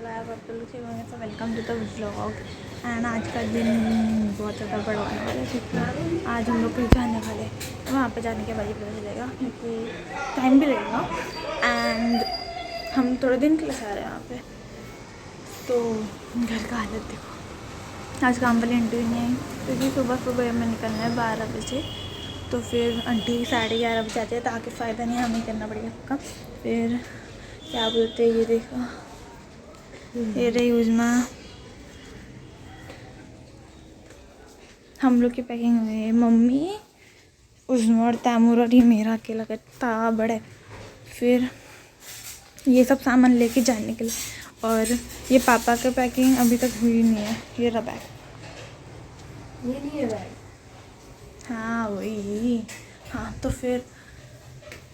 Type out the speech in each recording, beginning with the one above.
Welcome to the vlog. And आज का दिन बहुत ज़्यादा बड़ा होने वाला है क्योंकि आज हम लोग कहीं जाने वाले हैं। वहाँ पे जाने के बाद ही पता चलेगा क्योंकि टाइम भी लगेगा। एंड हम थोड़े दिन के लिए आ रहे हैं यहाँ पे, तो घर का हालत देखो। आज काम वाली आंटी नहीं आई क्योंकि सुबह सुबह हमें निकलना है 12 बजे, तो फिर आंटी 11:30 बजे आती है ताकि फ़ायदा नहीं हमें करना पड़ेगा सबका। फिर क्या बोलते हैं, ये देखो ये रही उज़मा, हम लोग की पैकिंग हुई है। मम्मी, उज़मा और तैमूर और ये मेरा अकेला कितना बड़ा है। फिर ये सब सामान लेके जाने के लिए, और ये पापा का पैकिंग अभी तक हुई नहीं है। ये रहा बैग, ये नहीं है बैग, हाँ वही। हाँ तो फिर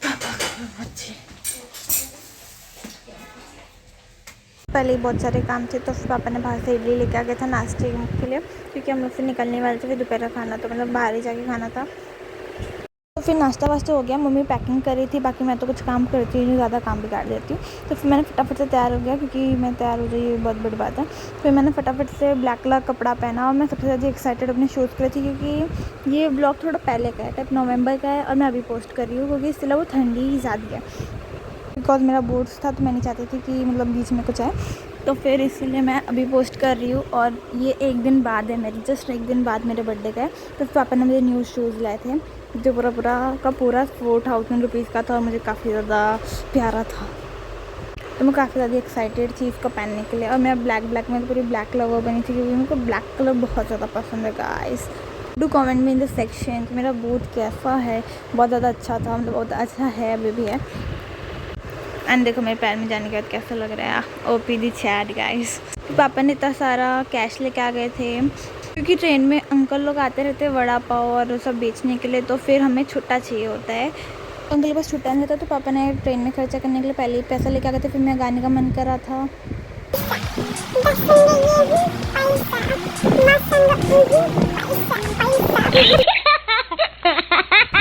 पापा का अच्छे पहले ही बहुत सारे काम थे, तो फिर पापा ने बाहर से इडली लेके आ गया था नाश्ते के लिए, क्योंकि हम लोग फिर निकलने वाले थे। फिर दोपहर का खाना तो मतलब बाहर ही जाके खाना था। तो फिर नाश्ता वास्ता हो गया, मम्मी पैकिंग कर रही थी, बाकी मैं तो कुछ काम करती नहीं, ज़्यादा काम बिगाड़ देती हूँ। तो फिर मैंने फटाफट से तैयार हो गया, क्योंकि मैं तैयार हो जाइए बहुत बड़ी बात है। फिर मैंने फटाफट से ब्लैक कलर कपड़ा पहना, और मैं सबसे ज़्यादा एक्साइटेड अपने शूज़ के लिए थी, क्योंकि ये ब्लॉग थोड़ा पहले का है, टाइप नवंबर का है, और मैं अभी पोस्ट कर रही हूँ क्योंकि इससे वो ठंडी ही ज़्यादा है। बिकॉज मेरा बोर्ड्स था, तो मैं नहीं चाहती थी कि मतलब बीच में कुछ आए, तो फिर इसीलिए मैं अभी पोस्ट कर रही हूँ। और ये एक दिन बाद है मेरी, जस्ट एक दिन बाद मेरे बर्थडे का है। तो पापा ने मुझे न्यू शूज़ लाए थे, जो पूरा 4000 रुपीज़ का था, और मुझे काफ़ी ज़्यादा प्यारा था, तो मैं काफ़ी ज़्यादा एक्साइटेड थी इसको पहनने के लिए। और मैं ब्लैक में तो पूरी ब्लैक लवर बनी थी, क्योंकि मेरे को ब्लैक कलर बहुत ज़्यादा पसंद है गाइस। डू कमेंट में इन द सेक्शन कि मेरा बूट कैसा है। बहुत ज़्यादा अच्छा था, मतलब बहुत अच्छा है, अभी भी है। एंड देखो मेरे पैर में जाने के बाद कैसा लग रहा है। OP the chat guys. पापा ने इतना सारा कैश लेके आ गए थे, क्योंकि ट्रेन में अंकल लोग आते रहते हैं वड़ा पाव और सब बेचने के लिए, तो फिर हमें छुट्टा चाहिए होता है। अंकल के पास छुट्टा नहीं था, तो पापा ने ट्रेन में खर्चा करने के लिए पहले ही पैसा लेके आ गए थे। फिर मैं गाने का मन कर रहा था,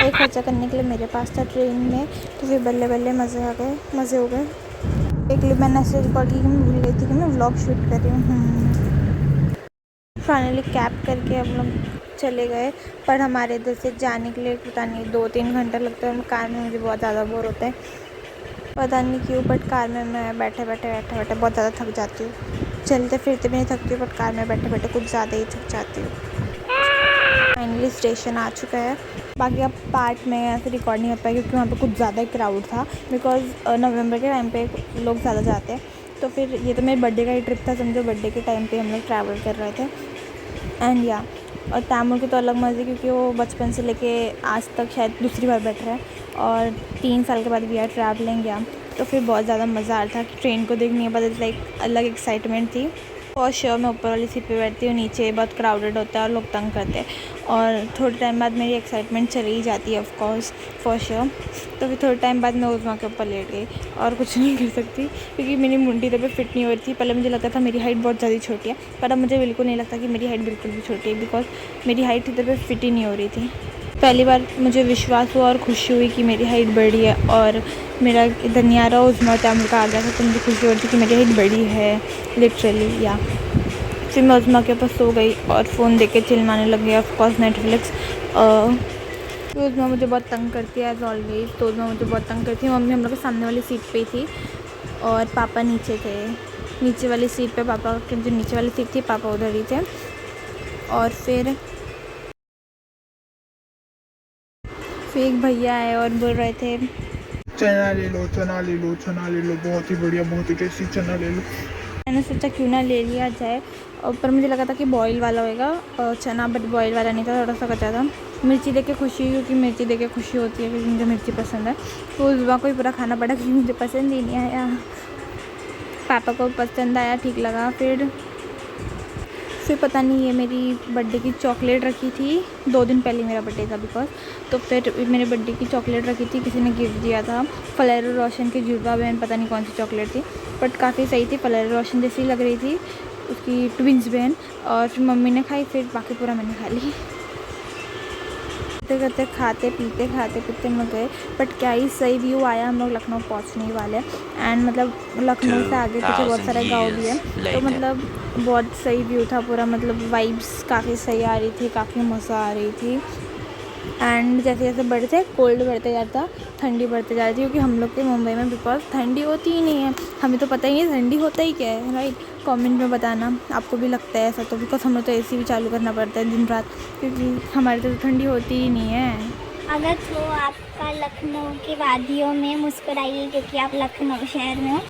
ये खर्चा करने के लिए मेरे पास था ट्रेन में। तो फिर बल्ले बल्ले मज़े हो गए। एक लिए मैंने ऐसे रिकॉर्ड की, मैं भूल गई थी कि मैं व्लॉग शूट कर रही हूँ। फाइनली कैब करके हम लोग चले गए, पर हमारे इधर से जाने के लिए पता नहीं 2-3 घंटा लगता है। कार में मुझे बहुत ज़्यादा बोर होता है, पता नहीं क्यों, बट कार में मैं बैठे बैठे बहुत ज़्यादा थक जाती हूँ। चलते फिरते भी नहीं थकती हूँ, बट कार में बैठे बैठे कुछ ज़्यादा ही थक जाती हूँ। फाइनली स्टेशन आ चुका है। बाकी अब पार्ट में ऐसे रिकॉर्ड नहीं हो पाया, क्योंकि वहाँ पे कुछ ज़्यादा ही क्राउड था, बिकॉज़ नवंबर के टाइम पे लोग ज़्यादा जाते हैं। तो फिर ये तो मेरे बर्थडे का ही ट्रिप था, समझो बर्थडे के टाइम पे हम लोग ट्रैवल कर रहे थे। एंड या और तैमूर की तो अलग मज़े, क्योंकि वो बचपन से लेके आज तक शायद दूसरी बार बैठ रहा है, और 3 साल के बाद भी आर ट्रैवलिंग गया। तो फिर बहुत ज़्यादा मज़ा आ रहा था कि ट्रेन को देखने के बाद लाइक अलग एक्साइटमेंट थी। और श्योर मैं ऊपर वाली सीट पे बैठती हूँ, नीचे बहुत क्राउडेड होता है और लोग तंग करते हैं, और थोड़े टाइम बाद मेरी एक्साइटमेंट चली ही जाती है ऑफ कोर्स, फॉर श्योर। तो फिर थोड़े टाइम बाद मैं उज़मा के ऊपर लेट गई, और कुछ नहीं कर सकती, क्योंकि मेरी मुंडी इधर पे फिट नहीं हो रही थी। पहले मुझे लगता था मेरी हाइट बहुत ज़्यादा छोटी है, पर अब मुझे बिल्कुल नहीं लगता कि मेरी हाइट बिल्कुल भी छोटी है, बिकॉज मेरी हाइट इधर पे फिट ही नहीं हो रही थी। पहली बार मुझे विश्वास हुआ और खुशी हुई कि मेरी हाइट बड़ी है, और मेरा इधर नहीं आ रहा उज़मा तैमूर का आ गया था, तो मुझे खुशी हो रही थी कि मेरी हाइट बड़ी है लिटरली। या फिर मैं उज़मा के पास सो गई और फ़ोन देख के चिल्लाने लग गया, ऑफकोर्स नेटफ्लिक्स। तो उज़मा मुझे बहुत तंग करती है एज़ ऑलवेज, तो उज़मा मुझे बहुत तंग करती है। मम्मी हम लोग के सामने वाली सीट पे थी, और पापा नीचे थे, नीचे वाली सीट पे पापा की जो नीचे वाली सीट थी, पापा उधर ही थे। और फिर एक भैया आए और बोल रहे थे चना ले लो, चना ले लो, चना ले लो, बहुत ही बढ़िया, बहुत ही टेस्टी चना ले लो। मैंने सोचा क्यों ना ले लिया जाए, और पर मुझे लगा था कि बॉयल वाला होएगा चना, बट बॉयल वाला नहीं था, थोड़ा सा कच्चा था। मिर्ची देख के खुशी हुई, क्योंकि मिर्ची देख के खुशी होती है, क्योंकि मुझे मिर्ची पसंद है। तो उस वहाँ को ही पूरा खाना पड़ा, क्योंकि मुझे पसंद ही नहीं आया। पापा को पसंद आया, ठीक लगा। फिर पता नहीं, ये मेरी बर्थडे की चॉकलेट रखी थी, 2 दिन पहले मेरा बर्थडे था बिकॉज। तो फिर मेरे बर्थडे की चॉकलेट रखी थी, किसी ने गिफ्ट दिया था, फलेरो रोशन की जुड़वा बहन, पता नहीं कौन सी चॉकलेट थी, बट काफ़ी सही थी, फलेरो रोशन जैसी लग रही थी, उसकी ट्विंस बहन। और फिर मम्मी ने खाई, फिर बाकी पूरा मैंने खा ली। करते करते खाते पीते में गए। बट क्या ही सही व्यू आया। हम लोग लखनऊ पहुंचने ही वाले हैं एंड मतलब लखनऊ से आगे पीछे बहुत सारे गांव भी हैं, तो मतलब बहुत सही व्यू था पूरा। मतलब वाइब्स काफ़ी सही आ रही थी, काफ़ी मज़ा आ रही थी। एंड जैसे जैसे बढ़ते कोल्ड बढ़ते जाता, ठंडी बढ़ते जा रही थी, क्योंकि हम लोग के मुंबई में बिकॉज ठंडी होती ही नहीं है। हमें तो पता ही नहीं ठंडी होता ही क्या है, राइट। कमेंट में बताना आपको भी लगता है ऐसा, तो बिकॉज हमें तो एसी भी चालू करना पड़ता है दिन रात, क्योंकि हमारे तो ठंडी होती ही नहीं है। स्वागत हो आपका लखनऊ की वादियों में, मुस्कुराइए क्योंकि आप लखनऊ शहर में हो।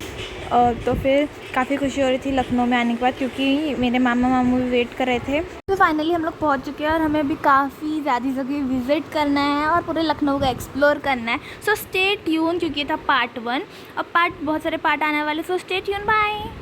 और तो फिर काफ़ी खुशी हो रही थी लखनऊ में आने के बाद, क्योंकि मेरे मामा मामू भी वेट कर रहे थे। तो फाइनली हम लोग पहुंच चुके हैं और हमें अभी काफ़ी ज़्यादा जगह विज़िट करना है और पूरे लखनऊ का एक्सप्लोर करना है। सो स्टे ट्यून, क्योंकि ये था पार्ट 1, अब बहुत सारे पार्ट आने वाले। So stay tune, bye.